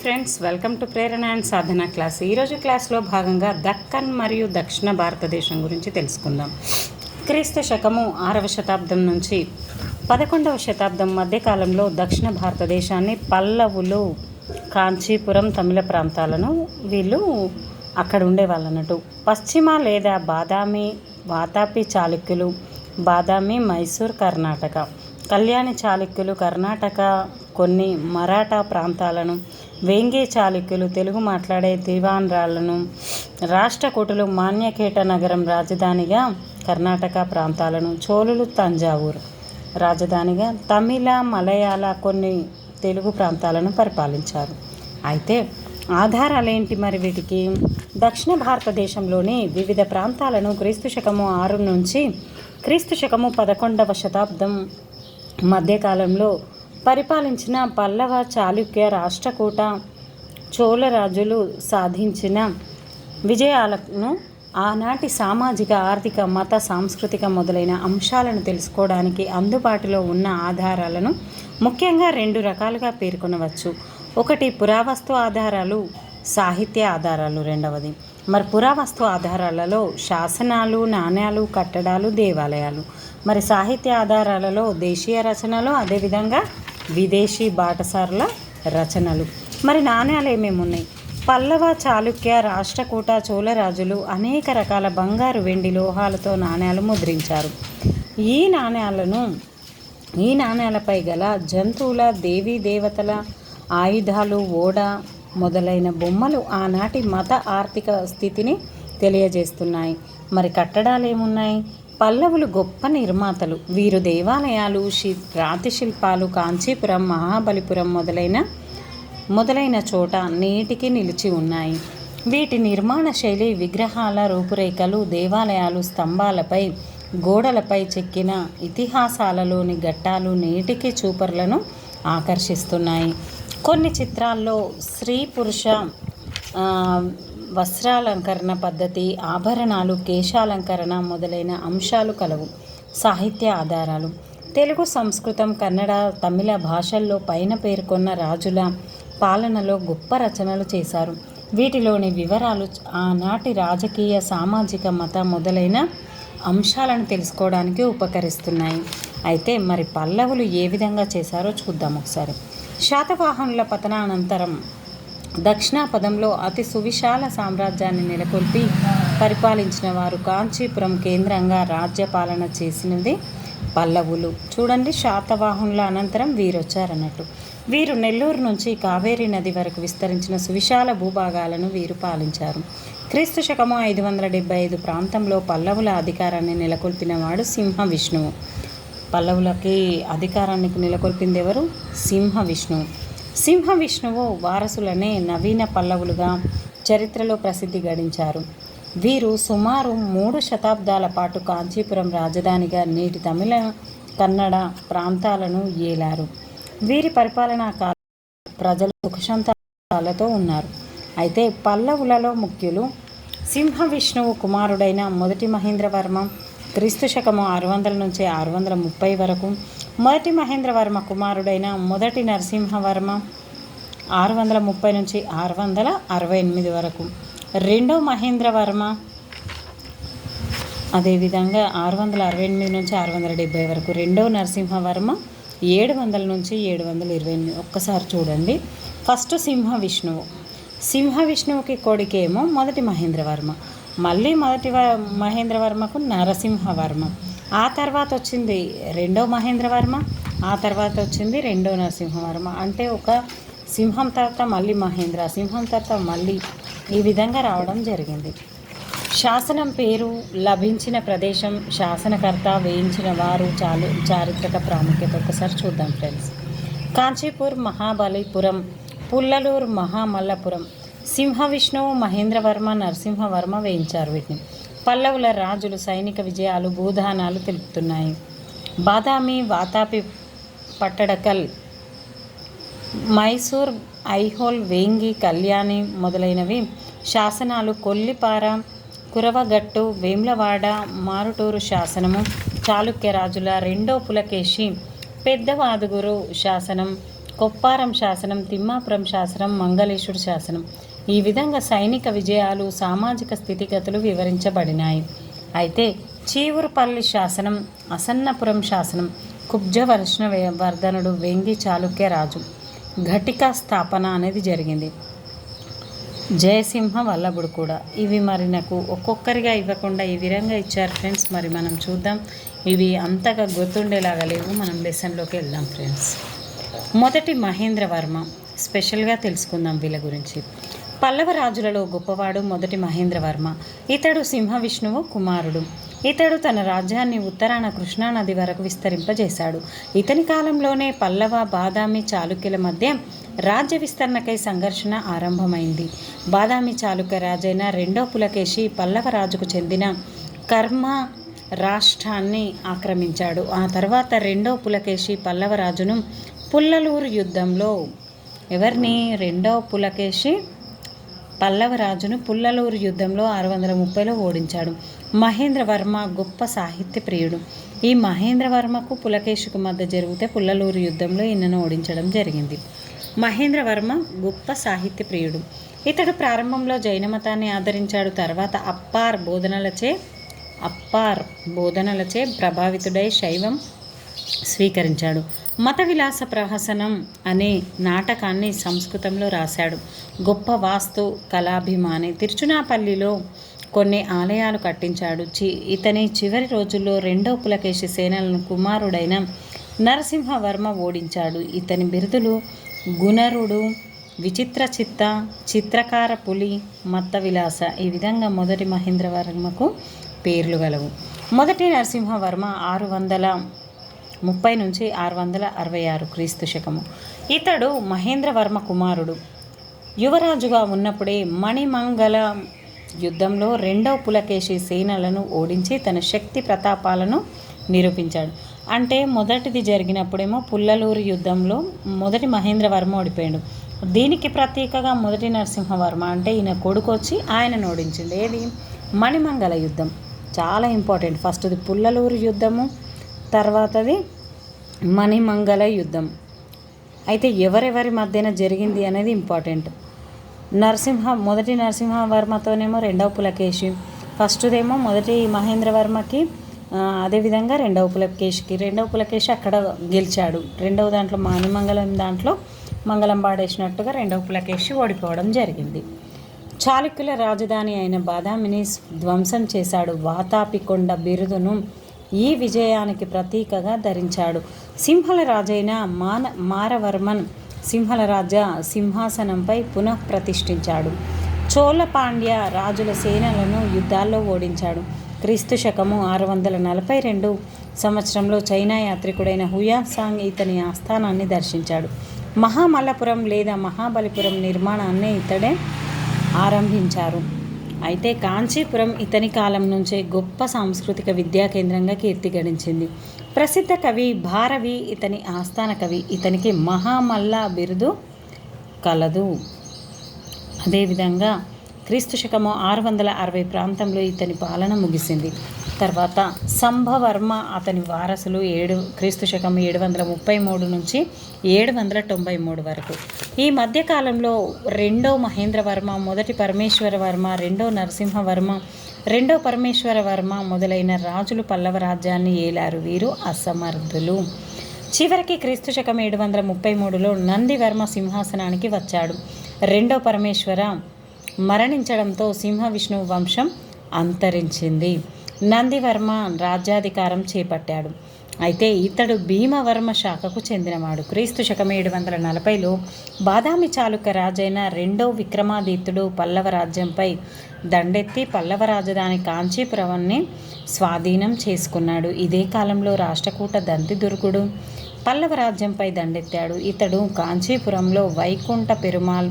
Friends, welcome to Prerana and Sadhana class. ఈరోజు క్లాస్లో భాగంగా దక్కన్ మరియు దక్షిణ భారతదేశం గురించి తెలుసుకుందాం. క్రీస్తు శకము 6వ శతాబ్దం నుంచి 11వ శతాబ్దం మధ్యకాలంలో దక్షిణ భారతదేశాన్ని పల్లవులు, కాంచీపురం, తమిళ ప్రాంతాలను వీళ్ళు అక్కడ ఉండేవాళ్ళు అన్నట్టు. పశ్చిమ లేదా బాదామి, వాతాపి చాళుక్యులు, బాదామి, మైసూర్, కర్ణాటక, కళ్యాణి చాళుక్యులు కర్ణాటక, కొన్ని మరాఠా ప్రాంతాలను, వేంగి చాళుక్యులు తెలుగు మాట్లాడే తివాన్రాలను, రాష్ట్రకూటులు మాన్యఖేట నగరం రాజధానిగా కర్ణాటక ప్రాంతాలను, చోళులు తంజావూరు రాజధానిగా, తమిళ, మలయాళ కొన్ని తెలుగు ప్రాంతాలను పరిపాలించారు. అయితే ఆధారాలేంటి మరి వీటికి? దక్షిణ భారతదేశంలోని వివిధ ప్రాంతాలను క్రీస్తు శకము 6 నుంచి క్రీస్తు శకము 11వ శతాబ్దం మధ్యకాలంలో పరిపాలించిన పల్లవ, చాళుక్య, రాష్ట్రకూట, చోళ రాజులు సాధించిన విజయాలను, ఆనాటి సామాజిక, ఆర్థిక, మత, సాంస్కృతిక మొదలైన అంశాలను తెలుసుకోవడానికి అందుబాటులో ఉన్న ఆధారాలను ముఖ్యంగా 2 రకాలుగా పేర్కొనవచ్చు. ఒకటి పురావస్తు ఆధారాలు, సాహిత్య ఆధారాలు రెండవది. మరి పురావస్తు ఆధారాలలో శాసనాలు, నాణ్యాలు, కట్టడాలు, దేవాలయాలు. మరి సాహిత్య ఆధారాలలో దేశీయ రచనలు, అదేవిధంగా విదేశీ బాటసారుల రచనలు. మరి నాణ్యాలు ఏమేమి ఉన్నాయి? పల్లవ, చాళుక్య, రాష్ట్రకూట, చోళ రాజులు అనేక రకాల బంగారు, వెండి, లోహాలతో నాణ్యాలు ముద్రించారు. ఈ నాణ్యాలపై గల జంతువుల, దేవీ దేవతల, ఆయుధాలు, ఓడ మొదలైన బొమ్మలు ఆనాటి మత, ఆర్థిక స్థితిని తెలియజేస్తున్నాయి. మరి కట్టడాలు ఏమున్నాయి? పల్లవులు గొప్ప నిర్మాతలు. వీరు దేవాలయాలు, రాతి శిల్పాలు కాంచీపురం, మహాబలిపురం మొదలైన చోట నేటికి నిలిచి ఉన్నాయి. వీటి నిర్మాణ శైలి, విగ్రహాల రూపురేఖలు, దేవాలయాలు స్తంభాలపై, గోడలపై చెక్కిన ఇతిహాసాలలోని ఘట్టాలు నేటికి చూపరులను ఆకర్షిస్తున్నాయి. కొన్ని చిత్రాల్లో స్త్రీ పురుష వస్త్రాలంకరణ పద్ధతి, ఆభరణాలు, కేశాలంకరణ మొదలైన అంశాలు కలవు. సాహిత్య ఆధారాలు తెలుగు, సంస్కృతం, కన్నడ, తమిళ భాషల్లో పైన పేర్కొన్న రాజుల పాలనలో గొప్ప రచనలు చేశారు. వీటిలోని వివరాలు ఆనాటి రాజకీయ, సామాజిక, మత మొదలైన అంశాలను తెలుసుకోవడానికి ఉపకరిస్తున్నాయి. అయితే మరి పల్లవులు ఏ విధంగా చేశారో చూద్దాం ఒకసారి. శాతవాహనుల పతనానంతరం దక్షిణాపథంలో అతి సువిశాల సామ్రాజ్యాన్ని నెలకొల్పి పరిపాలించిన వారు. కాంచీపురం కేంద్రంగా రాజ్యపాలన చేసినది పల్లవులు. చూడండి, శాతవాహనుల అనంతరం వీరు వచ్చారన్నట్టు. వీరు నెల్లూరు నుంచి కావేరీ నది వరకు విస్తరించిన సువిశాల భూభాగాలను వీరు పాలించారు. క్రీస్తు శకము 575 ప్రాంతంలో పల్లవుల అధికారాన్ని నెలకొల్పిన వాడు సింహ విష్ణువు. పల్లవులకి అధికారానికి నెలకొల్పింది ఎవరు? సింహ విష్ణువు. సింహ విష్ణువు వారసులనే నవీన పల్లవులుగా చరిత్రలో ప్రసిద్ధి గడించారు. వీరు సుమారు 3 శతాబ్దాల పాటు కాంచీపురం రాజధానిగా నేటి తమిళ, కన్నడ ప్రాంతాలను ఏలారు. వీరి పరిపాలనా కాలం ప్రజలు సుఖశాంతాలతో ఉన్నారు. అయితే పల్లవులలో ముఖ్యులు సింహ విష్ణువు కుమారుడైన మొదటి మహేంద్రవర్మ, క్రీస్తు శకము 600 నుంచి 630 వరకు, మొదటి మహేంద్రవర్మ కుమారుడైన మొదటి నరసింహవర్మ 630 నుంచి 668 వరకు, రెండో మహేంద్రవర్మ అదేవిధంగా 668 నుంచి 670 వరకు, రెండో నరసింహవర్మ 700 నుంచి 728. ఒక్కసారి చూడండి. ఫస్ట్ సింహ విష్ణువుకి కొడుకేమో మొదటి మహేంద్రవర్మ, మళ్ళీ మొదటి మహేంద్రవర్మకు నరసింహవర్మ, ఆ తర్వాత వచ్చింది రెండో మహేంద్రవర్మ, ఆ తర్వాత వచ్చింది రెండో నరసింహవర్మ. అంటే ఒక సింహం తర్వాత మళ్ళీ మహేంద్ర, సింహం తర్వాత మళ్ళీ ఈ విధంగా రావడం జరిగింది. శాసనం పేరు, లభించిన ప్రదేశం, శాసనకర్త, వేయించిన వారు, చారిత్రక ప్రాముఖ్యత ఒకసారి చూద్దాం ఫ్రెండ్స్. కాంచీపూర్, మహాబలిపురం, పుల్లలూరు, మహామల్లపురం. సింహ విష్ణువు, మహేంద్రవర్మ, నరసింహవర్మ వేయించారు వీటిని. పల్లవుల రాజులు సైనిక విజయాలు, భూదానాలు తెలుపుతున్నాయి. బాదామి, వాతాపి, పట్టడకల్, మైసూర్, ఐహోల్, వేంగి, కళ్యాణి మొదలైనవి శాసనాలు. కొల్లిపార, కురవగట్టు, వేమ్లవాడ, మారుటూరు శాసనము, చాళుక్య రాజుల రెండో పులకేశి, పెద్దవాదుగురు శాసనం, కొప్పారం శాసనం, తిమ్మాపురం శాసనం, మంగళేశ్వర శాసనం. ఈ విధంగా సైనిక విజయాలు, సామాజిక స్థితిగతులు వివరించబడినాయి. అయితే చీవురుపల్లి శాసనం, అసన్నపురం శాసనం, కుబ్జ వర్ధనుడు, వెంగి చాళుక్య రాజు ఘటికా స్థాపన అనేది జరిగింది. జయసింహ వల్లభుడు కూడా. ఇవి మరి నాకు ఒక్కొక్కరిగా ఇవ్వకుండా ఈ విధంగా ఇచ్చారు ఫ్రెండ్స్. మరి మనం చూద్దాం. ఇవి అంతగా గుర్తుండేలాగా లేవు. మనం లెసన్లోకి వెళ్దాం ఫ్రెండ్స్. మొదటి మహేంద్రవర్మ, స్పెషల్గా తెలుసుకుందాం వీళ్ళ గురించి. పల్లవ రాజులలో గొప్పవాడు మొదటి మహేంద్రవర్మ. ఇతడు సింహ విష్ణువు కుమారుడు. ఇతడు తన రాజ్యాన్ని ఉత్తరాన కృష్ణానది వరకు విస్తరింపజేశాడు. ఇతని కాలంలోనే పల్లవ, బాదామి, చాళుక్యుల మధ్య రాజ్య విస్తరణకై సంఘర్షణ ఆరంభమైంది. బాదామి చాళుక్య రాజైన రెండో పులకేశి పల్లవ రాజుకు చెందిన కర్మ రాష్ట్రాన్ని ఆక్రమించాడు. ఆ తర్వాత రెండో పులకేశి పల్లవ రాజును పుల్లలూరు యుద్ధంలో రెండో పులకేశి పల్లవ రాజును పుల్లలూరు యుద్ధంలో 630లో ఓడించాడు. మహేంద్రవర్మ గొప్ప సాహిత్య ప్రియుడు. ఈ మహేంద్రవర్మకు పులకేశికు మధ్య జరిగితే పుల్లలూరు యుద్ధంలో ఈయనను ఓడించడం జరిగింది. మహేంద్రవర్మ గొప్ప సాహిత్య ప్రియుడు. ఇతడు ప్రారంభంలో జైన మతాన్ని ఆదరించాడు. తర్వాత అప్పార్ బోధనలచే ప్రభావితుడై శైవం స్వీకరించాడు. మత విలాస ప్రహసనం అనే నాటకాన్ని సంస్కృతంలో రాశాడు. గొప్ప వాస్తు కళాభిమాని. తిరుచునాపల్లిలో కొన్ని ఆలయాలు కట్టించాడు. ఇతని చివరి రోజుల్లో రెండో పులకేశి సేనలను కుమారుడైన నరసింహవర్మ ఓడించాడు. ఇతని బిరుదులు గుణరుడు, విచిత్ర చిత్రకార పులి, మత్త విలాస. ఈ విధంగా మొదటి మహేంద్రవర్మకు పేర్లు గలవు. మొదటి నరసింహవర్మ 630 నుంచి 666 క్రీస్తు శకము. ఇతడు మహేంద్రవర్మ కుమారుడు. యువరాజుగా ఉన్నప్పుడే మణిమంగళ యుద్ధంలో రెండవ పులకేశి సేనలను ఓడించి తన శక్తి ప్రతాపాలను నిరూపించాడు. అంటే మొదటిది జరిగినప్పుడేమో పుల్లలూరు యుద్ధంలో మొదటి మహేంద్రవర్మ ఓడిపోయాడు. దీనికి ప్రతీకగా మొదటి నరసింహవర్మ అంటే ఈయన కొడుకు వచ్చి ఆయనను ఓడించిండు. ఏది? మణిమంగళ యుద్ధం. చాలా ఇంపార్టెంట్. ఫస్ట్ది పుల్లలూరు యుద్ధము, తర్వాతది మణిమంగళ యుద్ధం. అయితే ఎవరెవరి మధ్యన జరిగింది అనేది ఇంపార్టెంట్. మొదటి నరసింహవర్మతోనేమో రెండవ పులకేశి, ఫస్ట్దేమో మొదటి మహేంద్రవర్మకి, అదేవిధంగా రెండవ పులకేశి అక్కడ గెలిచాడు. రెండవ దాంట్లో మణిమంగళం దాంట్లో మంగళం పాడేసినట్టుగా రెండవ పులకేశి ఓడిపోవడం జరిగింది. చాళుక్యుల రాజధాని అయిన బాదామిని ధ్వంసం చేశాడు. వాతాపికొండ బిరుదును ఈ విజయానికి ప్రతీకగా ధరించాడు. సింహల రాజైన మారవర్మన్ సింహల రాజ సింహాసనంపై పునః ప్రతిష్ఠించాడు. చోళ పాండ్య రాజుల సేనలను యుద్ధాల్లో ఓడించాడు. క్రీస్తు శకము 642 సంవత్సరంలో చైనా యాత్రికుడైన హుయాసాంగ్ ఇతని ఆస్థానాన్ని దర్శించాడు. మహామల్లపురం లేదా మహాబలిపురం నిర్మాణాన్ని ఇతడే ఆరంభించారు. అయితే కాంచీపురం ఇతని కాలం నుంచే గొప్ప సాంస్కృతిక విద్యా కేంద్రంగా కీర్తి గడించింది. ప్రసిద్ధ కవి భారవి ఇతని ఆస్థాన కవి. ఇతనికి మహామల్ల బిరుదు కలదు. అదేవిధంగా క్రీస్తు శకము 660 ప్రాంతంలో ఇతని పాలన ముగిసింది. తర్వాత సంభవర్మ అతని వారసులు క్రీస్తు శకము 733 నుంచి 793 వరకు. ఈ మధ్యకాలంలో రెండో మహేంద్రవర్మ, మొదటి పరమేశ్వరవర్మ, రెండో నరసింహవర్మ, రెండో పరమేశ్వరవర్మ మొదలైన రాజులు పల్లవ రాజ్యాన్ని ఏలారు. వీరు అసమర్థులు. చివరికి క్రీస్తు శకం 733లో నందివర్మ సింహాసనానికి వచ్చాడు. రెండో పరమేశ్వర మరణించడంతో సింహ విష్ణువు వంశం అంతరించింది. నందివర్మ రాజ్యాధికారం చేపట్టాడు. అయితే ఇతడు భీమవర్మ శాఖకు చెందినవాడు. క్రీస్తు శకం 740లో బాదామి చాళుక్య రాజైన రెండో విక్రమాదిత్యుడు పల్లవ రాజ్యంపై దండెత్తి పల్లవ రాజధాని కాంచీపురాన్ని స్వాధీనం చేసుకున్నాడు. ఇదే కాలంలో రాష్ట్రకూట దంతిదుర్గుడు పల్లవ రాజ్యంపై దండెత్తాడు. ఇతడు కాంచీపురంలో వైకుంఠ పెరుమాల్,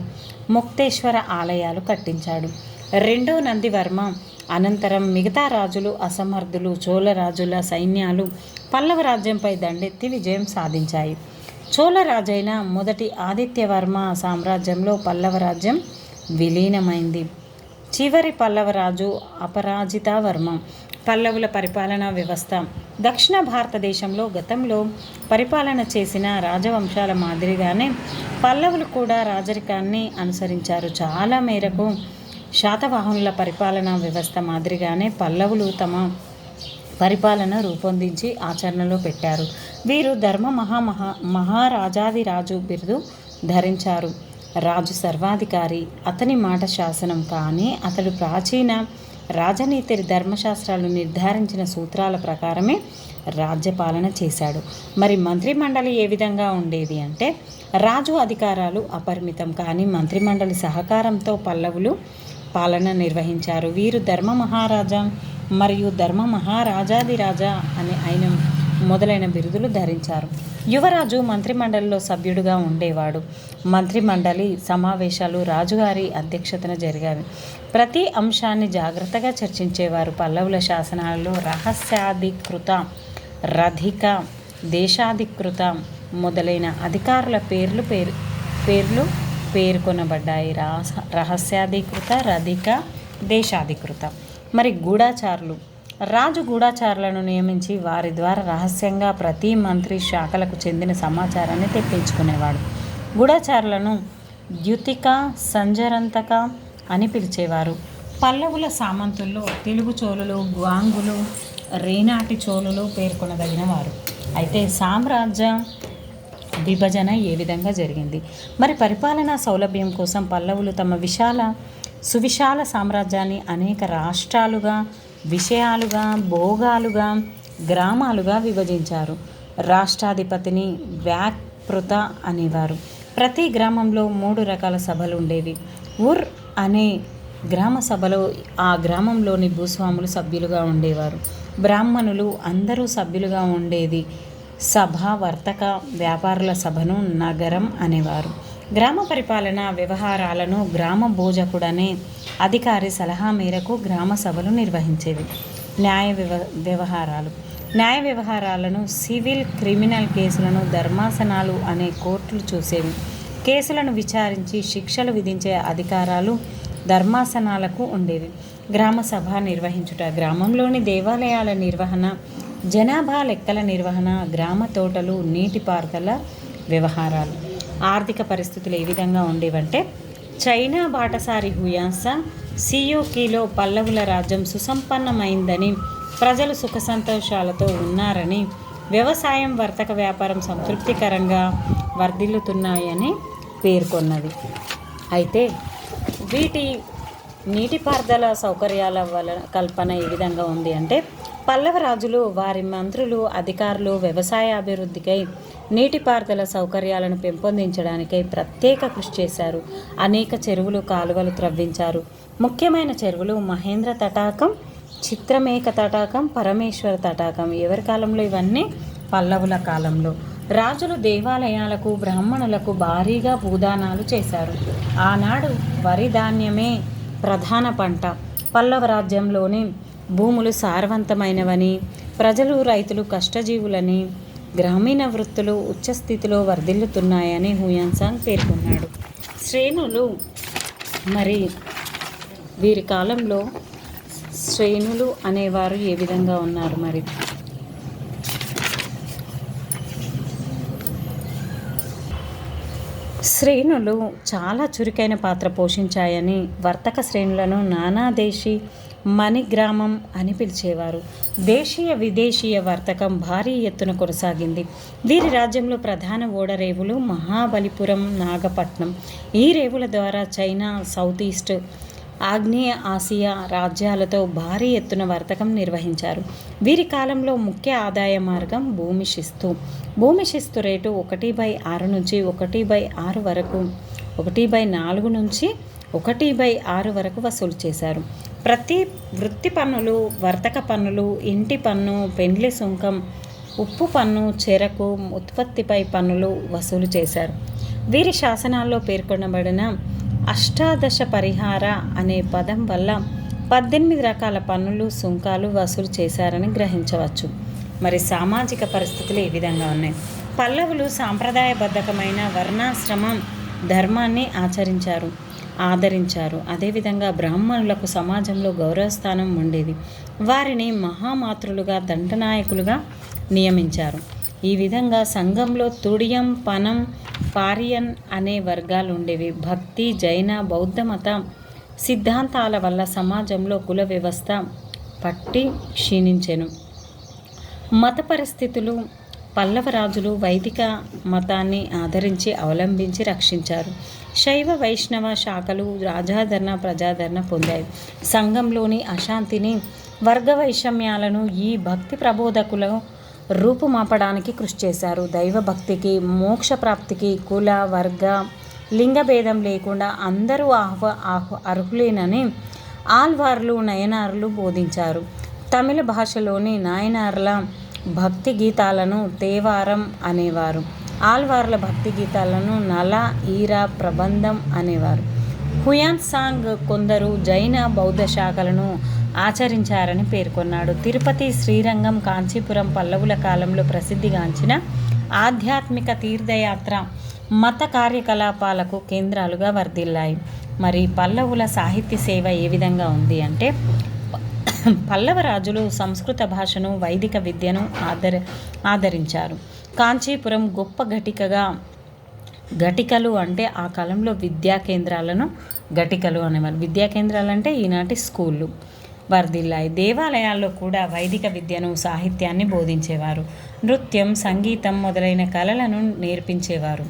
ముక్తేశ్వర ఆలయాలు కట్టించాడు. రెండో నందివర్మ అనంతరం మిగతా రాజులు అసమర్థులు. చోళ రాజుల సైన్యాలు పల్లవ రాజ్యంపై దండెత్తి విజయం సాధించాయి. చోళ రాజైన మొదటి ఆదిత్యవర్మ సామ్రాజ్యంలో పల్లవ రాజ్యం విలీనమైంది. చివరి పల్లవ రాజు అపరాజితావర్మ పల్లవుల పరిపాలనా వ్యవస్థ. దక్షిణ భారతదేశంలో గతంలో పరిపాలన చేసిన రాజవంశాల మాదిరిగానే పల్లవులు కూడా రాజరికాన్ని అనుసరించారు. చాలా మేరకు శాతవాహనుల పరిపాలనా వ్యవస్థ మాదిరిగానే పల్లవులు తమ పరిపాలన రూపొందించి ఆచరణలో పెట్టారు. వీరు మహారాజాదిరాజు బిరుదు ధరించారు. రాజు సర్వాధికారి, అతని మాట శాసనం. కానీ అతడు ప్రాచీన రాజనీతి ధర్మశాస్త్రాలు నిర్ధారించిన సూత్రాల ప్రకారమే రాజ్యపాలన చేశాడు. మరి మంత్రిమండలి ఏ విధంగా ఉండేది అంటే, రాజు అధికారాలు అపరిమితం, కానీ మంత్రిమండలి సహకారంతో పల్లవులు పాలన నిర్వహించారు. వీరు ధర్మ మహారాజా మరియు ధర్మ మహారాజాదిరాజా అయిన మొదలైన బిరుదులు ధరించారు. యువరాజు మంత్రిమండలిలో సభ్యుడిగా ఉండేవాడు. మంత్రిమండలి సమావేశాలు రాజుగారి అధ్యక్షతన జరిగావి. ప్రతి అంశాన్ని జాగ్రత్తగా చర్చించేవారు. పల్లవుల శాసనాలలో రహస్యాధికృత, రధిక, దేశాధికృత మొదలైన అధికారుల పేర్లు పేర్కొనబడ్డాయి. రహస్యాధికృత, రధిక, దేశాధికృత. మరి గూఢాచారులు. రాజు గూఢాచారులను నియమించి వారి ద్వారా రహస్యంగా ప్రతి మంత్రి శాఖలకు చెందిన సమాచారాన్ని తెప్పించుకునేవాడు. గూఢాచారులను ద్యుతిక, సంజరంతక అని పిలిచేవారు. పల్లవుల సామంతుల్లో తెలుగు చోళులు, గ్వాంగులు, రేనాటి చోళులు పేర్కొనదగిన వారు. అయితే సామ్రాజ్య విభజన ఏ విధంగా జరిగింది? మరి పరిపాలనా సౌలభ్యం కోసం పల్లవులు తమ సువిశాల సామ్రాజ్యాన్ని అనేక రాష్ట్రాలుగా, విషయాలుగా, భోగాలుగా, గ్రామాలుగా విభజించారు. రాష్ట్రాధిపతిని వ్యాపృత అనేవారు. ప్రతి గ్రామంలో 3 రకాల సభలు ఉండేవి. ఉర్ అనే గ్రామ సభలో ఆ గ్రామంలోని భూస్వాములు సభ్యులుగా ఉండేవారు. బ్రాహ్మణులు అందరూ సభ్యులుగా ఉండేది. సభ, వర్తక, వ్యాపారుల సభను నగరం అనేవారు. గ్రామ పరిపాలన వ్యవహారాలను గ్రామ భోజకుడనే అధికారి సలహా మేరకు గ్రామ సభలు నిర్వహించేవి. న్యాయ వ్యవహారాలను, సివిల్, క్రిమినల్ కేసులను ధర్మాసనాలు అనే కోర్టులు చూసేవి. కేసులను విచారించి శిక్షలు విధించే అధికారాలు ధర్మాసనాలకు ఉండేవి. గ్రామ సభ నిర్వహించుట, గ్రామంలోని దేవాలయాల నిర్వహణ, జనాభా లెక్కల నిర్వహణ, గ్రామ తోటలు, నీటిపారుదల వ్యవహారాలు. ఆర్థిక పరిస్థితులు ఏ విధంగా ఉండేవంటే, చైనా బాటసారి హుయాన్సా సియూకిలో పల్లవుల రాజ్యం సుసంపన్నమైందని, ప్రజలు సుఖ సంతోషాలతో ఉన్నారని, వ్యవసాయం, వర్తక వ్యాపారం సంతృప్తికరంగా వర్ధిల్లుతున్నాయని పేర్కొన్నది. అయితే వీటి నీటిపారుదల సౌకర్యాల కల్పన ఏ విధంగా ఉంది అంటే, పల్లవ రాజులు, వారి మంత్రులు, అధికారులు వ్యవసాయ అభివృద్ధికై, నీటిపారుదల సౌకర్యాలను పెంపొందించడానికై ప్రత్యేక కృషి చేశారు. అనేక చెరువులు, కాలువలు త్రవ్వించారు. ముఖ్యమైన చెరువులు మహేంద్ర తటాకం, చిత్రమేక తటాకం, పరమేశ్వర తటాకం. ఎవరి కాలంలో ఇవన్నీ? పల్లవుల కాలంలో. రాజులు దేవాలయాలకు, బ్రాహ్మణులకు భారీగా భూదానాలు చేశారు. ఆనాడు వరి ధాన్యమే ప్రధాన పంట. పల్లవ రాజ్యంలోని భూములు సారవంతమైనవని, ప్రజలు, రైతులు కష్టజీవులని, గ్రామీణ వృత్తులు ఉచ్చస్థితిలో వర్ధిల్లుతున్నాయని హుయాన్సాంగ్ పేర్కొన్నాడు. శ్రేణులు. మరి వీరి కాలంలో శ్రేణులు అనేవారు ఏ విధంగా ఉన్నారు? మరి శ్రేణులు చాలా చురుకైన పాత్ర పోషించాయని, వర్తక శ్రేణులను నానాదేశీ మణిగ్రామం అని పిలిచేవారు. దేశీయ విదేశీయ వర్తకం భారీ ఎత్తున కొనసాగింది. వీరి రాజ్యంలో ప్రధాన ఓడరేవులు మహాబలిపురం, నాగపట్నం. ఈ రేవుల ద్వారా చైనా, సౌత్ ఈస్ట్, ఆగ్నేయ ఆసియా రాజ్యాలతో భారీ ఎత్తున వర్తకం నిర్వహించారు. వీరి కాలంలో ముఖ్య ఆదాయ మార్గం భూమి శిస్తు. భూమి శిస్తు రేటు 1/6 నుంచి 1/6 వరకు, 1/4 నుంచి 1/6 వరకు వసూలు చేశారు. ప్రతి వృత్తి పన్నులు, వర్తక పన్నులు, ఇంటి పన్ను, పెండ్లి సుంకం, ఉప్పు పన్ను, చెరకు ఉత్పత్తిపై పన్నులు వసూలు చేశారు. వీరి శాసనాల్లో పేర్కొనబడిన అష్టాదశ పరిహార అనే పదం వల్ల 18 రకాల పన్నులు, సుంకాలు వసూలు చేశారని గ్రహించవచ్చు. మరి సామాజిక పరిస్థితులు ఏ విధంగా ఉన్నాయి? పల్లవులు సాంప్రదాయబద్ధకమైన వర్ణాశ్రమ ధర్మాన్ని ఆచరించారు. ఆదరించారు. అదేవిధంగా బ్రాహ్మణులకు సమాజంలో గౌరవస్థానం ఉండేది. వారిని మహామాతృలుగా, దండనాయకులుగా నియమించారు. ఈ విధంగా సంఘంలో తుడియం, పనం, పారియన్ అనే వర్గాలు ఉండేవి. భక్తి, జైన, బౌద్ధ మత సిద్ధాంతాల వల్ల సమాజంలో కుల వ్యవస్థ పట్టి క్షీణించెను. మత పరిస్థితులు పల్లవ రాజులు వైదిక మతాన్ని ఆదరించి అవలంబించి రక్షించారు. శైవ వైష్ణవ శాఖలు రాజాదరణ, ప్రజాదరణ పొందాయి. సంఘంలోని అశాంతిని, వర్గ వైషమ్యాలను ఈ భక్తి ప్రబోధకులు రూపుమాపడానికి కృషి చేశారు. దైవభక్తికి, మోక్ష ప్రాప్తికి కుల, వర్గ, లింగ భేదం లేకుండా అందరూ అర్హులేనని ఆల్వార్లు, నయనార్లు బోధించారు. తమిళ భాషలోని నాయనార్ల భక్తి గీతాలను తేవారం అనేవారు. ఆల్వార్ల భక్తి గీతాలను నల, ఈర, ప్రబంధం అనేవారు. హుయాన్ సాంగ్ కొందరు జైన, బౌద్ధ శాఖలను ఆచరించారని పేర్కొన్నాడు. తిరుపతి, శ్రీరంగం, కాంచీపురం పల్లవుల కాలంలో ప్రసిద్ధిగాంచిన ఆధ్యాత్మిక తీర్థయాత్ర, మత కార్యకలాపాలకు కేంద్రాలుగా వర్ధిల్లాయి. మరి పల్లవుల సాహిత్య సేవ ఏ విధంగా ఉంది అంటే, పల్లవ రాజులు సంస్కృత భాషను, వైదిక విద్యను ఆదరించారు. కాంచీపురం గొప్ప ఘటికలు అంటే ఆ కాలంలో విద్యా కేంద్రాలను ఘటికలు అనేవారు. విద్యా కేంద్రాలు అంటే ఈనాటి స్కూళ్ళు వర్ధిల్లాయి. దేవాలయాల్లో కూడా వైదిక విద్యను, సాహిత్యాన్ని బోధించేవారు. నృత్యం, సంగీతం మొదలైన కళలను నేర్పించేవారు.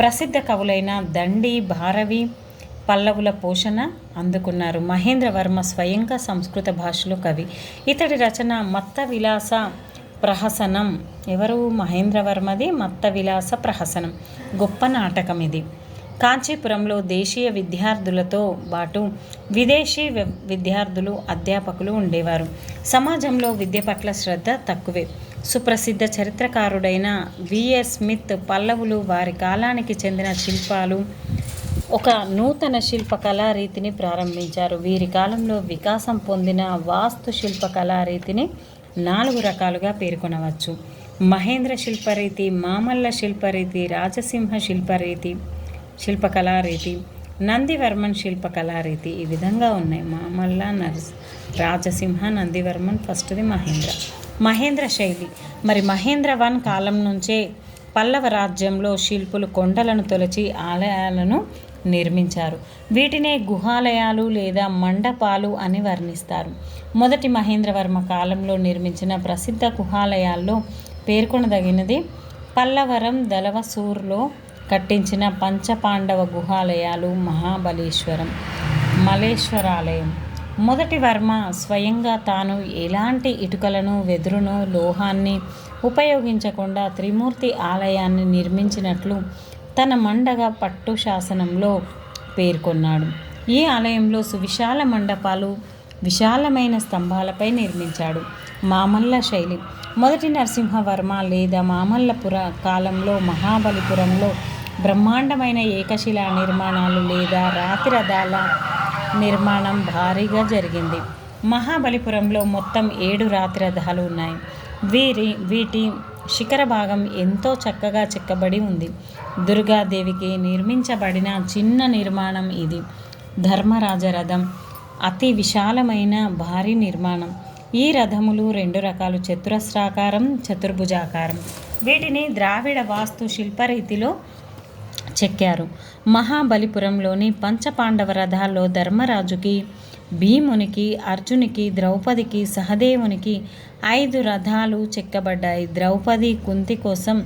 ప్రసిద్ధ కవులైన దండి, భారవి పల్లవుల పోషణ అందుకున్నారు. మహేంద్రవర్మ స్వయంగా సంస్కృత భాషలో కవి. ఇతడి రచన మత్త విలాస ప్రహసనం. ఎవరు? మహేంద్రవర్మది మత్త విలాస ప్రహసనం. గొప్ప నాటకం ఇది. కాంచీపురంలో దేశీయ విద్యార్థులతో పాటు విదేశీ విద్యార్థులు, అధ్యాపకులు ఉండేవారు. సమాజంలో విద్య పట్ల శ్రద్ధ తక్కువే. సుప్రసిద్ధ చరిత్రకారుడైన విఎస్ స్మిత్ పల్లవులు వారి కాలానికి చెందిన శిల్పాలు, ఒక నూతన శిల్ప కళారీతిని ప్రారంభించారు. వీరి కాలంలో వికాసం పొందిన వాస్తు శిల్ప కళారీతిని 4 రకాలుగా పేర్కొనవచ్చు. మహేంద్ర శిల్పరీతి, మామల్ల శిల్పరీతి, రాజసింహ శిల్పకళారీతి, నందివర్మన్ శిల్పకళారీతి. ఈ విధంగా ఉన్నాయి. మామల్ల, రాజసింహ, నందివర్మన్, ఫస్ట్ది మహేంద్ర శైలి. మరి మహేంద్ర 1 కాలం నుంచే పల్లవ రాజ్యంలో శిల్పులు కొండలను తొలచి ఆలయాలను నిర్మించారు. వీటినే గుహాలయాలు లేదా మండపాలు అని వర్ణిస్తారు. మొదటి మహేంద్రవర్మ కాలంలో నిర్మించిన ప్రసిద్ధ గుహాలయాల్లో పేర్కొనదగినది పల్లవరం దలవసూర్లో కట్టించిన పంచపాండవ గుహాలయాలు, మహాబలేశ్వరం, మలేశ్వరాలయం. మొదటి వర్మ స్వయంగా తాను ఎలాంటి ఇటుకలను, వెదురును, లోహాన్ని ఉపయోగించకుండా త్రిమూర్తి ఆలయాన్ని నిర్మించినట్లు తన మండగ పట్టు శాసనంలో పేర్కొన్నాడు. ఈ ఆలయంలో సువిశాల మండపాలు, విశాలమైన స్తంభాలపై నిర్మించాడు. మామల్ల శైలి. మొదటి నరసింహవర్మ లేదా మామల్లపుర కాలంలో మహాబలిపురంలో బ్రహ్మాండమైన ఏకశిలా నిర్మాణాలు లేదా రాతి రథాల నిర్మాణం భారీగా జరిగింది. మహాబలిపురంలో మొత్తం 7 రాతి రథాలు ఉన్నాయి. వీటి శిఖర భాగం ఎంతో చక్కగా చెక్కబడి ఉంది. దుర్గాదేవికి నిర్మించబడిన చిన్న నిర్మాణం ఇది. ధర్మరాజ రథం అతి విశాలమైన భారీ నిర్మాణం. ఈ రథములు 2 రకాలు: చతురస్రాకారం, చతుర్భుజాకారం. వీటిని ద్రావిడ వాస్తు శిల్పరీతిలో చెక్కారు. మహాబలిపురంలోని పంచపాండవ రథాల్లో ధర్మరాజుకి, భీమునికి, అర్జునికి, ద్రౌపదికి, సహదేవునికి 5 రథాలు చెక్కబడ్డాయి. ద్రౌపది, కుంతి కోసం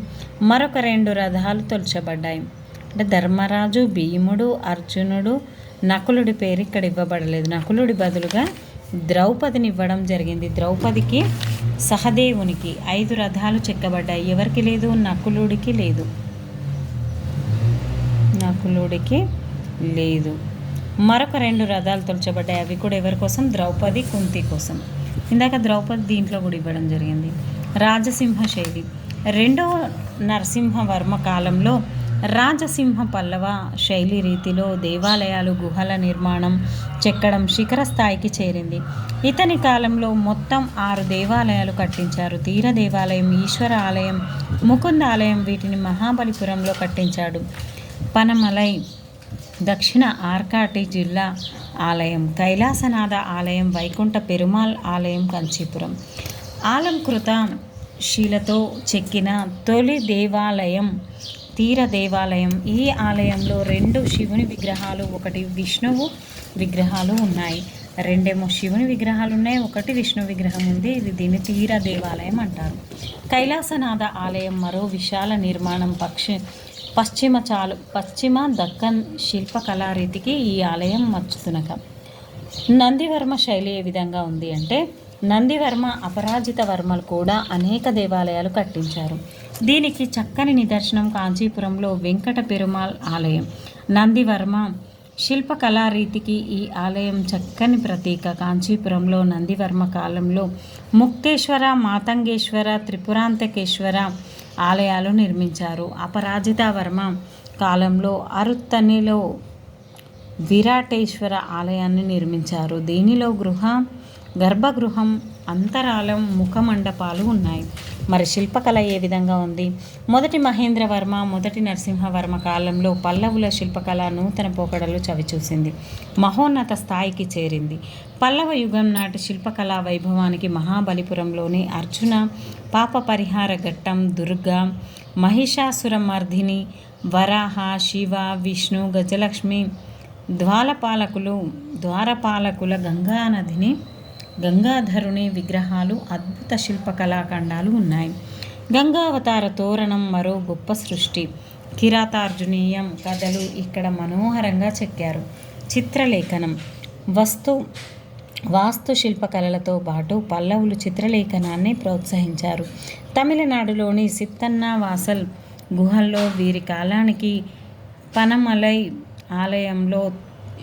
మరొక 2 రథాలు తొలచబడ్డాయి. అంటే ధర్మరాజు, భీముడు, అర్జునుడు, నకులుడి పేరు ఇక్కడ ఇవ్వబడలేదు. నకులుడి బదులుగా ద్రౌపదిని ఇవ్వడం జరిగింది. ద్రౌపదికి, సహదేవునికి 5 రథాలు చెక్కబడ్డాయి. ఎవరికి లేదు? నకులుడికి లేదు. మరొక 2 రథాలు తొలచబడ్డాయి. అవి కూడా ఎవరి కోసం? ద్రౌపది, కుంతి కోసం. ఇందాక ద్రౌపది దీంట్లో కూడా ఇవ్వడం జరిగింది. రాజసింహ శైలి. 2వ నరసింహవర్మ కాలంలో రాజసింహ పల్లవ శైలి రీతిలో దేవాలయాలు, గుహల నిర్మాణం, చెక్కడం శిఖర స్థాయికి చేరింది. ఇతని కాలంలో మొత్తం 6 దేవాలయాలు కట్టించారు. తీర దేవాలయం, ఈశ్వర ఆలయం, ముకుంద ఆలయం వీటిని మహాబలిపురంలో కట్టించాడు. పనమలై దక్షిణ ఆర్కాటి జిల్లా ఆలయం, కైలాసనాథ ఆలయం, వైకుంఠ పెరుమాళ్ ఆలయం, కంచీపురం. ఆలంకృత శిలతో చెక్కిన తొలి దేవాలయం తీర దేవాలయం. ఈ ఆలయంలో 2 శివుని విగ్రహాలు, 1 విష్ణువు విగ్రహాలు ఉన్నాయి. 2 శివుని విగ్రహాలు ఉన్నాయి, 1 విష్ణు విగ్రహం ఉంది. దీన్ని తీర దేవాలయం అంటారు. కైలాసనాథ ఆలయం మరో విశాల నిర్మాణం. పశ్చిమ దక్కన్ శిల్పకళారీతికి ఈ ఆలయం మచ్చుతునక. నందివర్మ శైలి ఏ విధంగా ఉంది అంటే, నందివర్మ అపరాజిత వర్మలు కూడా అనేక దేవాలయాలు కట్టించారు. దీనికి చక్కని నిదర్శనం కాంచీపురంలో వెంకట పెరుమాళ్ ఆలయం. నందివర్మ శిల్పకళారీతికి ఈ ఆలయం చక్కని ప్రతీక. కాంచీపురంలో నందివర్మ కాలంలో ముక్తేశ్వర, మాతంగేశ్వర, త్రిపురాంతకేశ్వర ఆలయాలు నిర్మించారు. అపరాజిత వర్మ కాలంలో అరుత్తనిలో విరాటేశ్వర ఆలయాన్ని నిర్మించారు. దీనిలో గర్భగృహం, అంతరాలం, ముఖమండపాలు ఉన్నాయి. మరి శిల్పకళ ఏ విధంగా ఉంది? మొదటి మహేంద్రవర్మ, మొదటి నరసింహవర్మ కాలంలో పల్లవుల శిల్పకళ నూతన పోకడలు చవిచూసింది, మహోన్నత స్థాయికి చేరింది. పల్లవ యుగం నాటి శిల్పకళా వైభవానికి మహాబలిపురంలోని అర్జున, పాప పరిహార ఘట్టం, దుర్గా, మహిషాసురమర్ధిని, వరాహ, శివ, విష్ణు, గజలక్ష్మి, ద్వారపాలకుల గంగాధరుని విగ్రహాలు, అద్భుత శిల్పకళాఖండాలు ఉన్నాయి. గంగావతార తోరణం మరో గొప్ప సృష్టి. కిరాతార్జునీయం కథలు ఇక్కడ మనోహరంగా చెక్కారు. చిత్రలేఖనం. వాస్తు శిల్పకళలతో పాటు పల్లవులు చిత్రలేఖనాన్ని ప్రోత్సహించారు. తమిళనాడులోని సిత్తన్నవాసల్ గుహల్లో వీరి కాలానికి పనమలై ఆలయంలో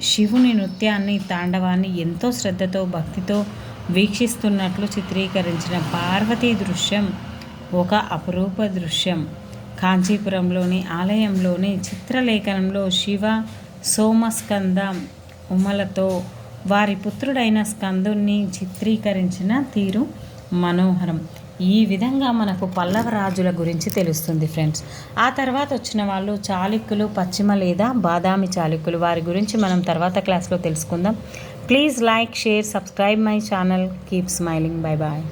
శివుని నృత్యాన్ని, తాండవాన్ని ఎంతో శ్రద్ధతో, భక్తితో వీక్షిస్తున్నట్లు చిత్రీకరించిన పార్వతీ దృశ్యం ఒక అపురూప దృశ్యం. కాంచీపురంలోని ఆలయంలోని చిత్రలేఖనంలో శివ, సోమస్కంద ఉమలతో వారి పుత్రుడైన స్కందుని చిత్రీకరించిన తీరు మనోహరం. ఈ విధంగా మనకు పల్లవ రాజుల గురించి తెలుస్తుంది ఫ్రెండ్స్. ఆ తర్వాత వచ్చిన వాళ్ళు చాళుక్యులు, పశ్చిమ లేదా బాదామి చాళుక్యులు. వారి గురించి మనం తర్వాత క్లాస్లో తెలుసుకుందాం. Please like, share, subscribe my channel. Keep smiling. Bye bye.